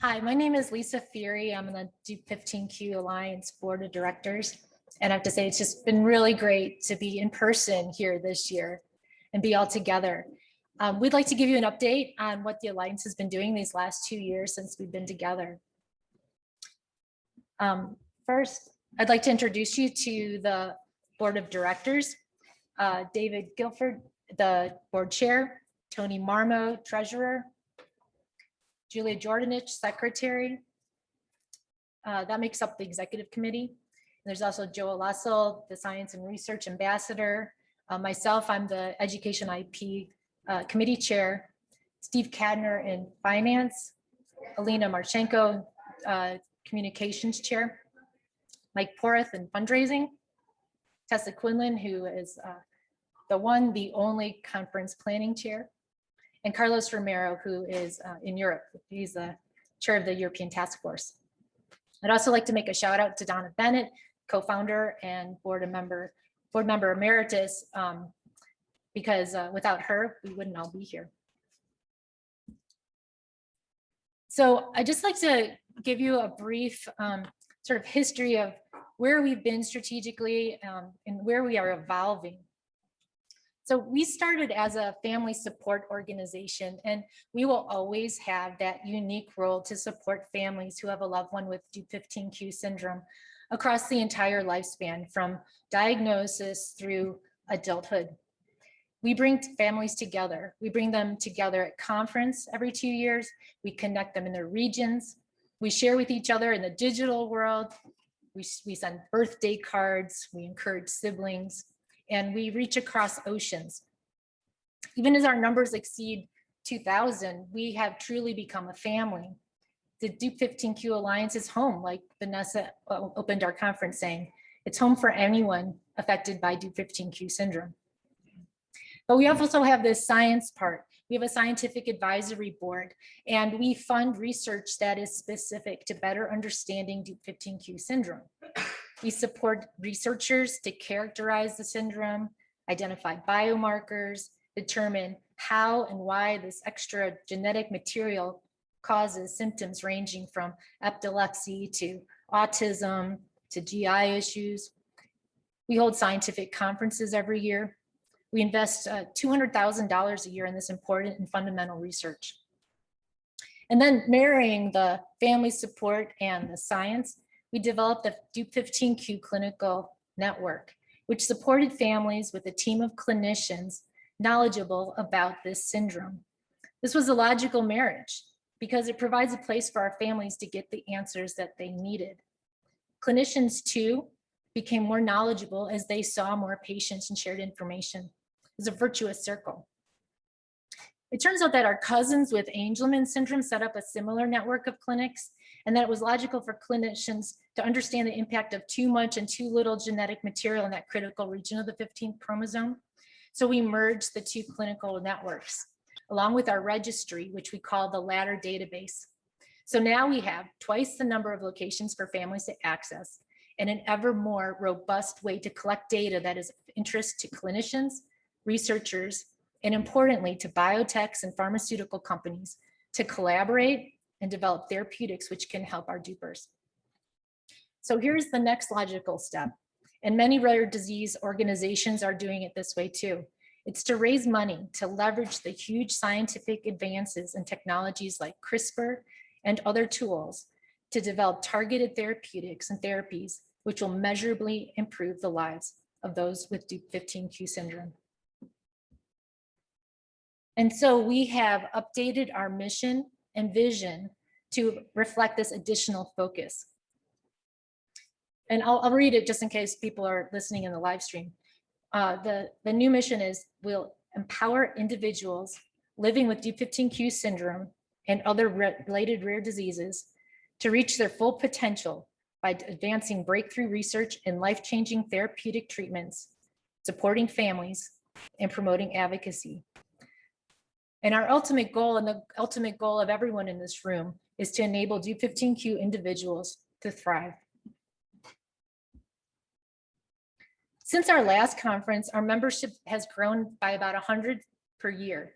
Hi, my name is Lisa Fury. I'm on the Dup15q Alliance Board of Directors. And I have to say, it's just been really great to be in person here this year and be all together. We'd like to give you an update on what the Alliance has been doing these last 2 years since we've been together. First, I'd like to introduce you to the Board of Directors. David Guilford, the Board Chair, Tony Marmo, Treasurer, Julia Jordanich, Secretary. That makes up the Executive Committee. And there's also Joe Lassel, the Science and Research Ambassador. Myself, I'm the Education IP Committee Chair. Steve Kadner in Finance. Alina Marchenko, Communications Chair. Mike Porath in Fundraising. Tessa Quinlan, who is the only Conference Planning Chair. And Carlos Romero, who is in Europe. He's the chair of the European Task Force. I'd also like to make a shout out to Donna Bennett, co-founder and board member emeritus, because without her, we wouldn't all be here. So I'd just like to give you a brief sort of history of where we've been strategically and where we are evolving. So we started as a family support organization, and we will always have that unique role to support families who have a loved one with Dup15q syndrome across the entire lifespan, from diagnosis through adulthood. We bring families together. We bring them together at conference every 2 years. We connect them in their regions. We share with each other in the digital world. We send birthday cards. We encourage siblings. And we reach across oceans. Even as our numbers exceed 2,000, we have truly become a family. The Dup15q Alliance is home, like Vanessa opened our conference saying. It's home for anyone affected by Dup15q syndrome. But we also have this science part. We have a scientific advisory board, and we fund research that is specific to better understanding Dup15q syndrome. We support researchers to characterize the syndrome, identify biomarkers, determine how and why this extra genetic material causes symptoms ranging from epilepsy to autism to GI issues. We hold scientific conferences every year. We invest $200,000 a year in this important and fundamental research. And then marrying the family support and the science, we developed the Dup15q Clinical Network, which supported families with a team of clinicians knowledgeable about this syndrome. This was a logical marriage because it provides a place for our families to get the answers that they needed. Clinicians too became more knowledgeable as they saw more patients and shared information. It was a virtuous circle. It turns out that our cousins with Angelman syndrome set up a similar network of clinics, and that it was logical for clinicians to understand the impact of too much and too little genetic material in that critical region of the 15th chromosome. So we merged the two clinical networks, along with our registry, which we call the Ladder database. So now we have twice the number of locations for families to access, and an ever more robust way to collect data that is of interest to clinicians, researchers, and importantly, to biotechs and pharmaceutical companies to collaborate and develop therapeutics which can help our dupers. So here's the next logical step. And many rare disease organizations are doing it this way too. It's to raise money to leverage the huge scientific advances in technologies like CRISPR and other tools to develop targeted therapeutics and therapies which will measurably improve the lives of those with Dup15q syndrome. And so we have updated our mission and vision to reflect this additional focus. And I'll read it just in case people are listening in the live stream. The new mission is, we'll empower individuals living with Dup15q syndrome and other related rare diseases to reach their full potential by advancing breakthrough research and life-changing therapeutic treatments, supporting families, and promoting advocacy. And our ultimate goal, and the ultimate goal of everyone in this room, is to enable Dup15q individuals to thrive. Since our last conference, our membership has grown by about 100 per year.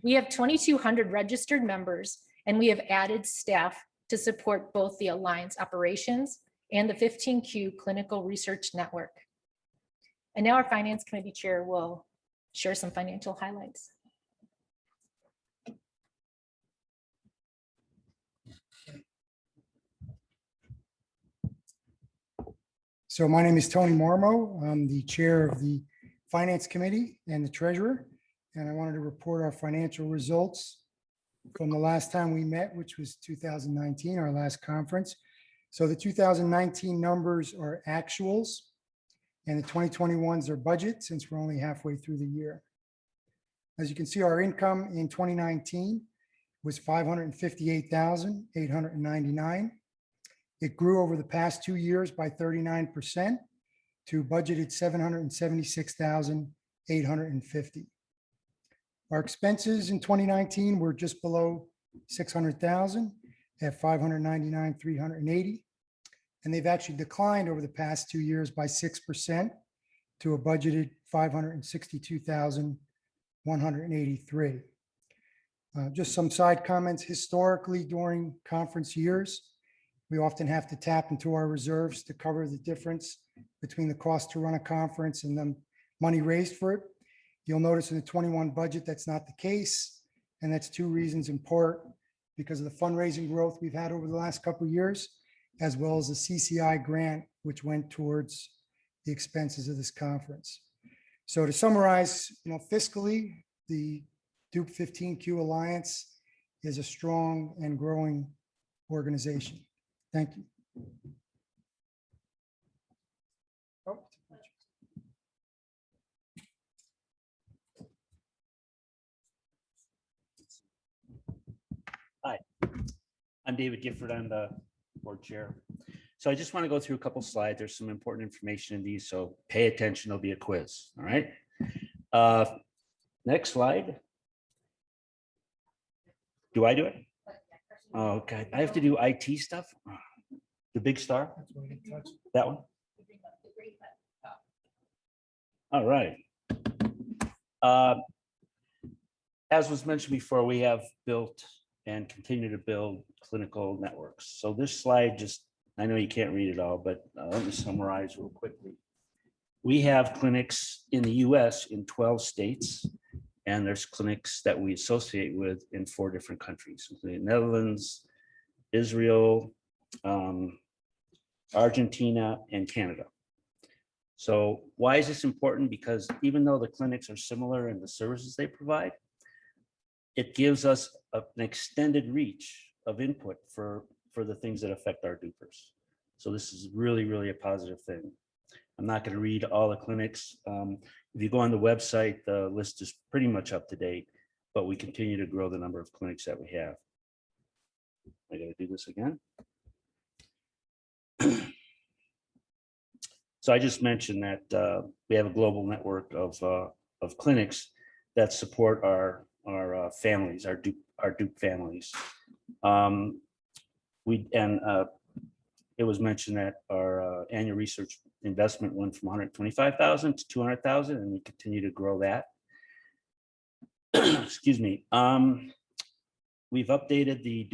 We have 2,200 registered members, and we have added staff to support both the Alliance operations and the 15Q Clinical Research Network. And now our Finance Committee Chair will share some financial highlights. So my name is Tony Marmo. I'm the chair of the Finance Committee and the treasurer, and I wanted to report our financial results from the last time we met, which was 2019, our last conference. So the 2019 numbers are actuals, and the 2021s are budget, since we're only halfway through the year. As you can see, our income in 2019 was $558,899. It grew over the past 2 years by 39% to budgeted $776,850. Our expenses in 2019 were just below $600,000 at $599,380. And they've actually declined over the past 2 years by 6% to a budgeted $562,183. Just some side comments. Historically, during conference years, we often have to tap into our reserves to cover the difference between the cost to run a conference and the money raised for it. You'll notice in the 21 budget, that's not the case. And that's 2 reasons in part because of the fundraising growth we've had over the last couple of years, as well as the CCI grant, which went towards the expenses of this conference. So to summarize, fiscally, the Dup15q Alliance is a strong and growing organization. Thank you. Hi, I'm David Gifford. I'm the board chair. So I just want to go through a couple slides. There's some important information in these, so pay attention. There'll be a quiz. All right. Next slide. Do I do it? Oh, God, I have to do IT stuff. The big star. That one. All right. As was mentioned before, we have built and continue to build clinical networks. So this slide just, I know you can't read it all, but let me summarize real quickly. We have clinics in the US in 12 states, and there's clinics that we associate with in 4 different countries, including the Netherlands, Israel, Argentina, and Canada. So why is this important? Because even though the clinics are similar in the services they provide, it gives us an extended reach of input for the things that affect our dupers. So this is really, really a positive thing. I'm not going to read all the clinics. If you go on the website, the list is pretty much up to date, but we continue to grow the number of clinics that we have. I got to do this again. So I just mentioned that we have a global network of clinics that support our families, our Dup families. It was mentioned that our annual research investment went from 125,000 to 200,000, and we continue to grow that. Excuse me. We've updated the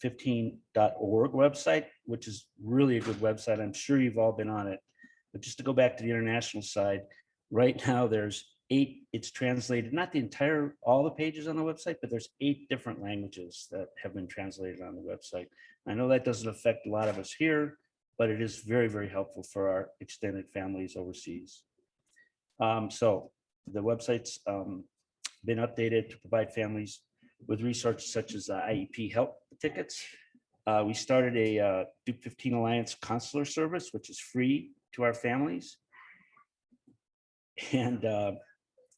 Dup15.org website, which is really a good website. I'm sure you've all been on it. But just to go back to the international side, right now there's 8, it's translated, not the entire, all the pages on the website, but there's 8 different languages that have been translated on the website. I know that doesn't affect a lot of us here, but it is very, very helpful for our extended families overseas. So the website's been updated to provide families with resources such as IEP help tickets. We started a Dup15 Alliance consular service, which is free to our families, and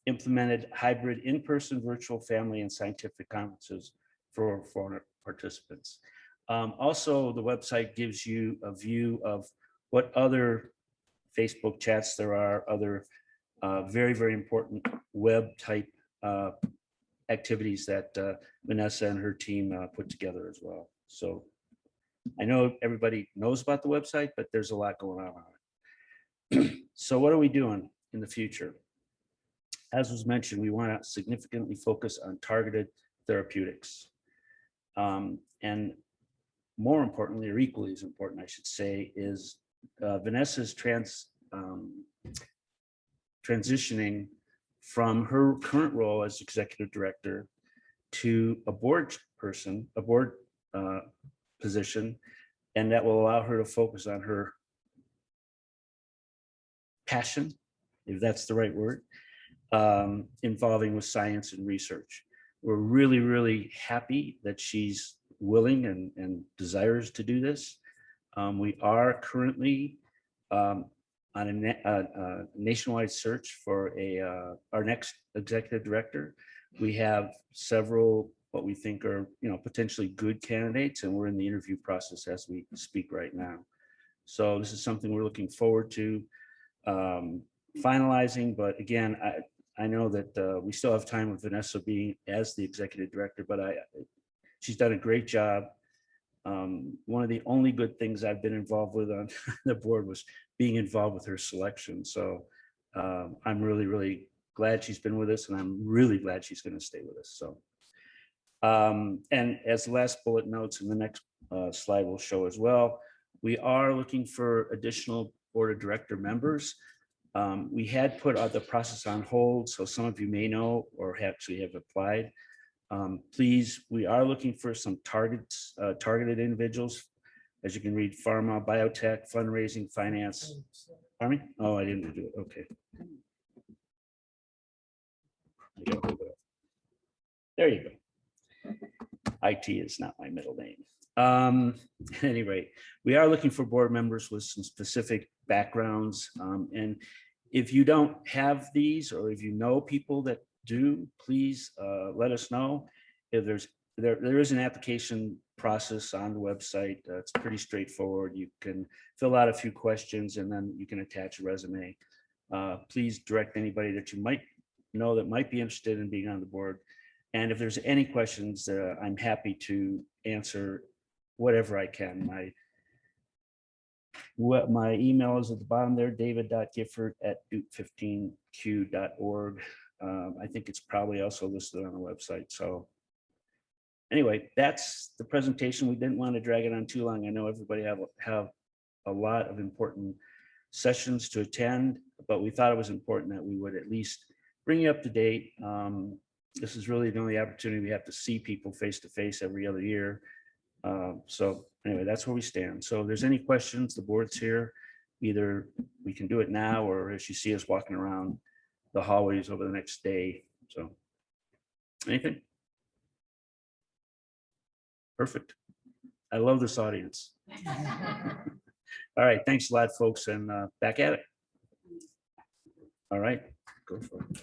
implemented hybrid in-person, virtual, family, and scientific conferences for foreign participants. Also, the website gives you a view of what other Facebook chats there are, other very, very important web type activities that Vanessa and her team put together as well. So I know everybody knows about the website, but there's a lot going on it. So what are we doing in the future? As was mentioned, we want to significantly focus on targeted therapeutics. And more importantly, or equally as important, I should say, is Vanessa's transitioning from her current role as executive director to a board person, a board position, and that will allow her to focus on her passion, if that's the right word, involving with science and research. We're really, really happy that she's willing and desires to do this. We are currently on a nationwide search for our next executive director. We have several what we think are, potentially good candidates, and we're in the interview process as we speak right now. So this is something we're looking forward to finalizing. But again, I know that we still have time with Vanessa being as the executive director, but she's done a great job. One of the only good things I've been involved with on the board was being involved with her selection. So I'm really, really glad she's been with us, and I'm really glad she's going to stay with us. So, and as the last bullet notes in the next slide will show as well, we are looking for additional board of director members. We had put the process on hold, so some of you may know or actually have applied. Please, we are looking for some targeted individuals. As you can read, pharma, biotech, fundraising, finance. Pardon me? Oh, I didn't do it. Okay. There you go. IT is not my middle name. At any rate, we are looking for board members with some specific backgrounds. And if you don't have these, or if you know people that do, please let us know. If there is an application process on the website. It's pretty straightforward. You can fill out a few questions and then you can attach a resume. Please direct anybody that you might know that might be interested in being on the board. And if there's any questions, I'm happy to answer whatever I can. My email is at the bottom there, david.gifford@dup15q.org. I think it's probably also listed on the website. So anyway, that's the presentation. We didn't want to drag it on too long. I know everybody have a lot of important sessions to attend, but we thought it was important that we would at least bring you up to date. This is really the only opportunity we have to see people face to face every other year. So anyway, that's where we stand. So if there's any questions, the board's here. Either we can do it now, or as you see us walking around the hallways over the next day. So anything? Perfect. I love this audience. All right, thanks a lot, folks, and back at it. All right, go for it.